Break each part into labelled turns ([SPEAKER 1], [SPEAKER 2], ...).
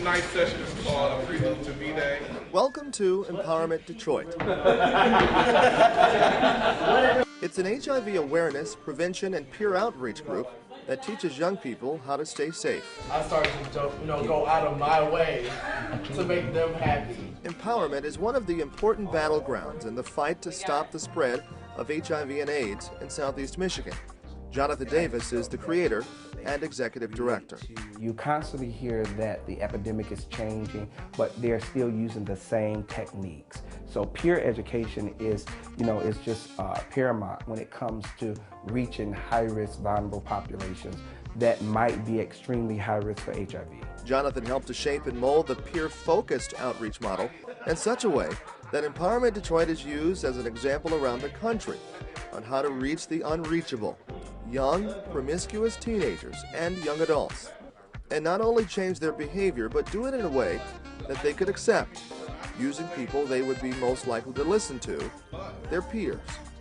[SPEAKER 1] Tonight's session is called A Prelude to V-Day.
[SPEAKER 2] Welcome to Empowerment Detroit. It's an HIV awareness, prevention, and peer outreach group that teaches young people how to stay safe.
[SPEAKER 3] I started to go out of my way to make them happy.
[SPEAKER 2] Empowerment is one of the important battlegrounds in the fight to stop the spread of HIV and AIDS in Southeast Michigan. Jonathan Davis is the creator and executive director.
[SPEAKER 4] You constantly hear that the epidemic is changing, but they're still using the same techniques. So peer education is just paramount when it comes to reaching high-risk, vulnerable populations that might be extremely high risk for HIV.
[SPEAKER 2] Jonathan helped to shape and mold the peer-focused outreach model in such a way that Empowerment Detroit is used as an example around the country on how to reach the unreachable, young, promiscuous teenagers and young adults, and not only change their behavior, but do it in a way that they could accept, using people they would be most likely to listen to, their peers.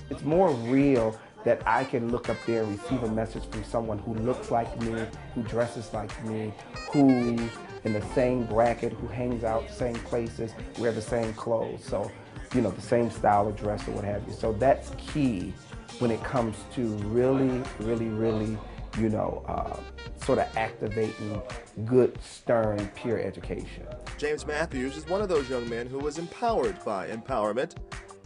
[SPEAKER 4] It's more real that I can look up there and receive a message from someone who looks like me, who dresses like me, who's in the same bracket, who hangs out same places, wear the same clothes, so the same style of dress or what have you. So that's key when it comes to really sort of activating good, stern peer education.
[SPEAKER 2] James Matthews is one of those young men who was empowered by Empowerment.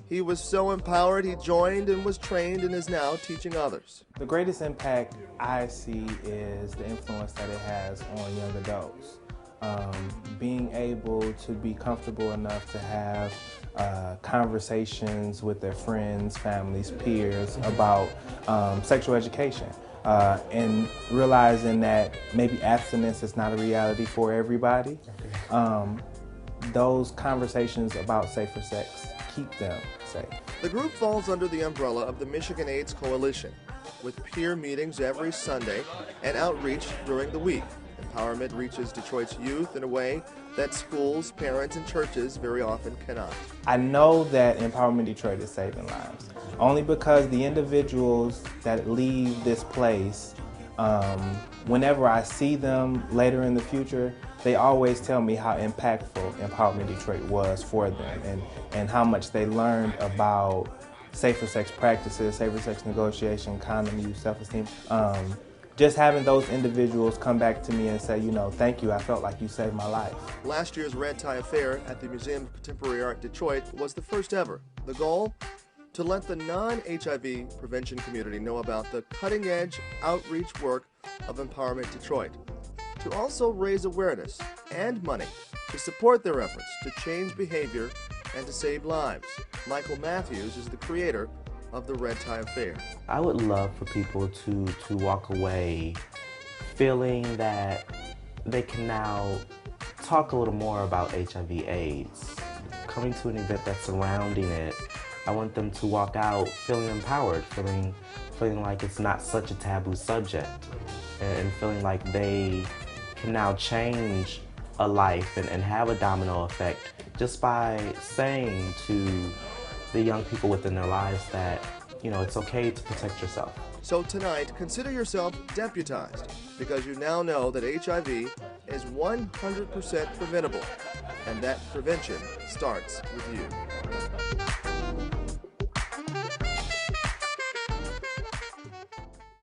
[SPEAKER 2] He was so empowered, he joined and was trained and is now teaching others.
[SPEAKER 5] The greatest impact I see is the influence that it has on young adults. Being able to be comfortable enough to have conversations with their friends, families, peers about sexual education. And realizing that maybe abstinence is not a reality for everybody. Those conversations about safer sex keep them safe.
[SPEAKER 2] The group falls under the umbrella of the Michigan AIDS Coalition, with peer meetings every Sunday and outreach during the week. Empowerment reaches Detroit's youth in a way that schools, parents, and churches very often cannot.
[SPEAKER 5] I know that Empowerment Detroit is saving lives, only because the individuals that leave this place, whenever I see them later in the future, they always tell me how impactful Empowerment Detroit was for them and how much they learned about safer sex practices, safer sex negotiation, condom use, self-esteem. Just having those individuals come back to me and say, thank you, I felt like you saved my life.
[SPEAKER 2] Last year's Red Tie Affair at the Museum of Contemporary Art Detroit was the first ever. The goal? To let the non-HIV prevention community know about the cutting-edge outreach work of Empowerment Detroit. To also raise awareness and money to support their efforts to change behavior and to save lives. Michael Matthews is the creator of the Red Tie Affair.
[SPEAKER 6] I would love for people to walk away feeling that they can now talk a little more about HIV/AIDS. Coming to an event that's surrounding it, I want them to walk out feeling empowered, feeling like it's not such a taboo subject, and feeling like they can now change a life and have a domino effect just by saying to the young people within their lives that, it's okay to protect yourself.
[SPEAKER 2] So tonight, consider yourself deputized, because you now know that HIV is 100% preventable, and that prevention starts with you.